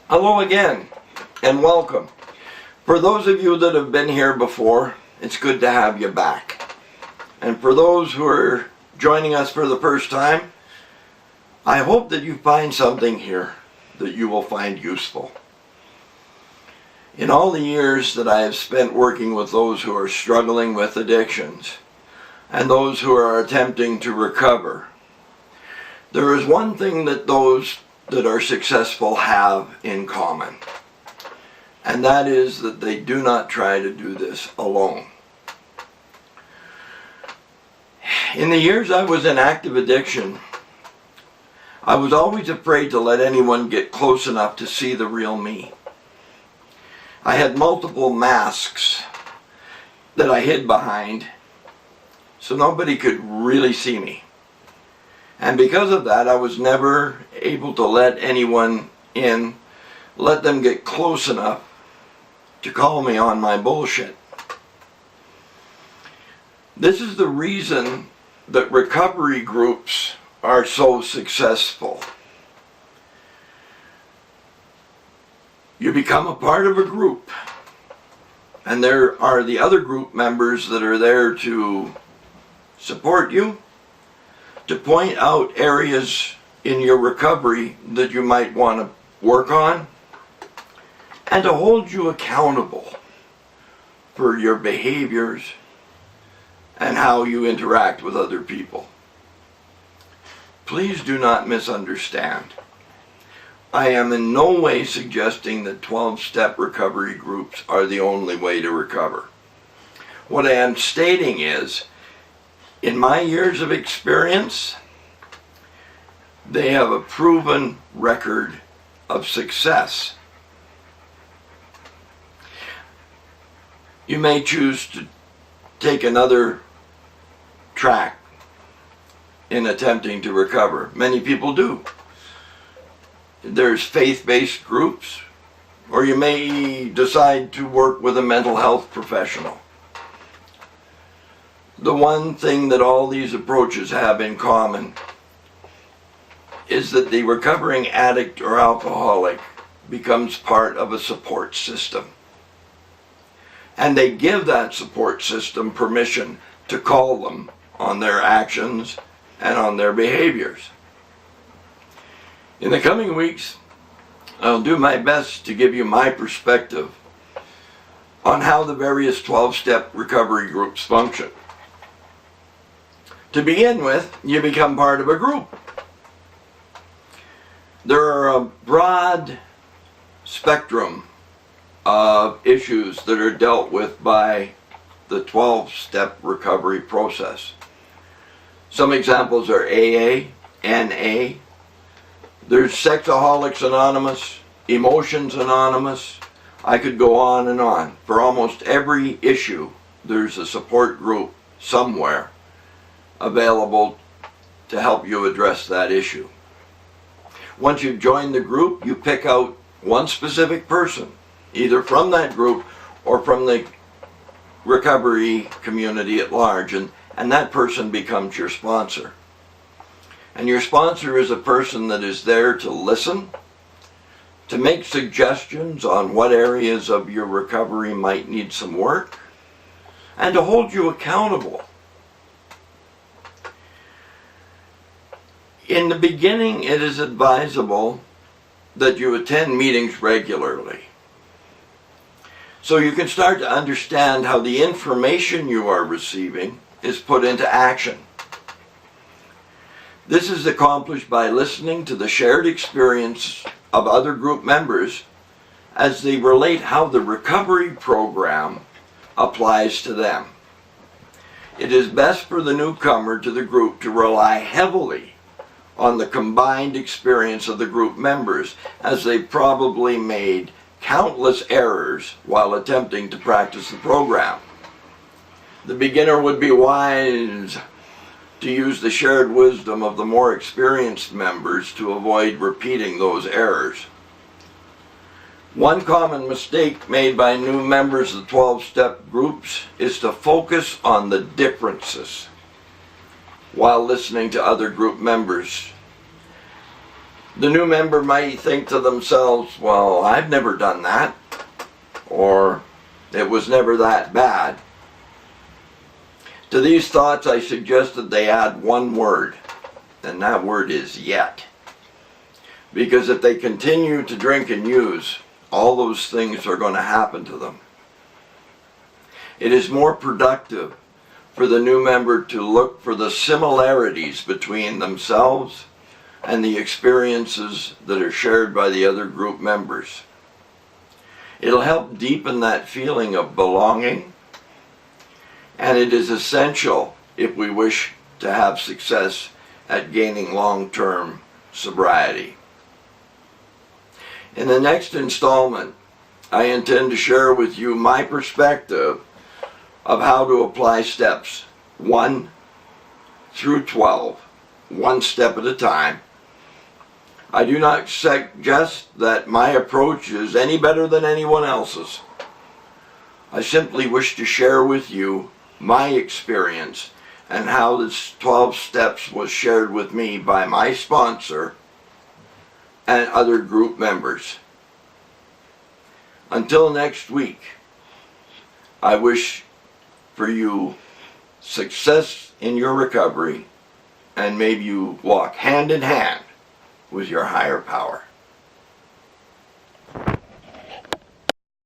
Hello again, and welcome. For those of you that have been here before, it's good to have you back. And for those who are joining us for the first time, I hope that you find something here that you will find useful. In all the years that I have spent working with those who are struggling with addictions and those who are attempting to recover, there is one thing that those that are successful have in common, and that is that they do not try to do this alone. In the years I was in active addiction, I was always afraid to let anyone get close enough to see the real me. I had multiple masks that I hid behind so nobody could really see me. And because of that, I was never able to let anyone in, let them get close enough to call me on my bullshit. This is the reason that recovery groups are so successful. You become a part of a group, and there are the other group members that are there to support you, to point out areas in your recovery that you might want to work on, and to hold you accountable for your behaviors and how you interact with other people. Please do not misunderstand. I am in no way suggesting that 12-step recovery groups are the only way to recover. What I am stating is, in my years of experience, they have a proven record of success. You may choose to take another track in attempting to recover. Many people do. There's faith-based groups, or you may decide to work with a mental health professional. The one thing that all these approaches have in common is that the recovering addict or alcoholic becomes part of a support system. And they give that support system permission to call them on their actions and on their behaviors. In the coming weeks, I'll do my best to give you my perspective on how the various 12-step recovery groups function. To begin with, you become part of a group. There are a broad spectrum of issues that are dealt with by the 12-step recovery process. Some examples are AA, NA, there's Sexaholics Anonymous, Emotions Anonymous. I could go on and on. For almost every issue, there's a support group somewhere available to help you address that issue. Once you've joined the group, you pick out one specific person, either from that group or from the recovery community at large, and that person becomes your sponsor. And your sponsor is a person that is there to listen, to make suggestions on what areas of your recovery might need some work, and to hold you accountable. In the beginning, it is advisable that you attend meetings regularly, so you can start to understand how the information you are receiving is put into action. This is accomplished by listening to the shared experience of other group members as they relate how the recovery program applies to them. It is best for the newcomer to the group to rely heavily on the combined experience of the group members, as they probably made countless errors while attempting to practice the program. The beginner would be wise to use the shared wisdom of the more experienced members to avoid repeating those errors. One common mistake made by new members of 12-step groups is to focus on the differences while listening to other group members. The new member might think to themselves, well, I've never done that, or it was never that bad. To these thoughts, I suggest that they add one word, and that word is yet. Because if they continue to drink and use, all those things are going to happen to them. It is more productive for the new member to look for the similarities between themselves and the experiences that are shared by the other group members. It'll help deepen that feeling of belonging, and it is essential if we wish to have success at gaining long-term sobriety. In the next installment, I intend to share with you my perspective of how to apply steps 1 through 12, one step at a time. I do not suggest that my approach is any better than anyone else's. I simply wish to share with you my experience and how this 12 steps was shared with me by my sponsor and other group members. Until next week, I wish for you success in your recovery, and may you walk hand in hand with your higher power.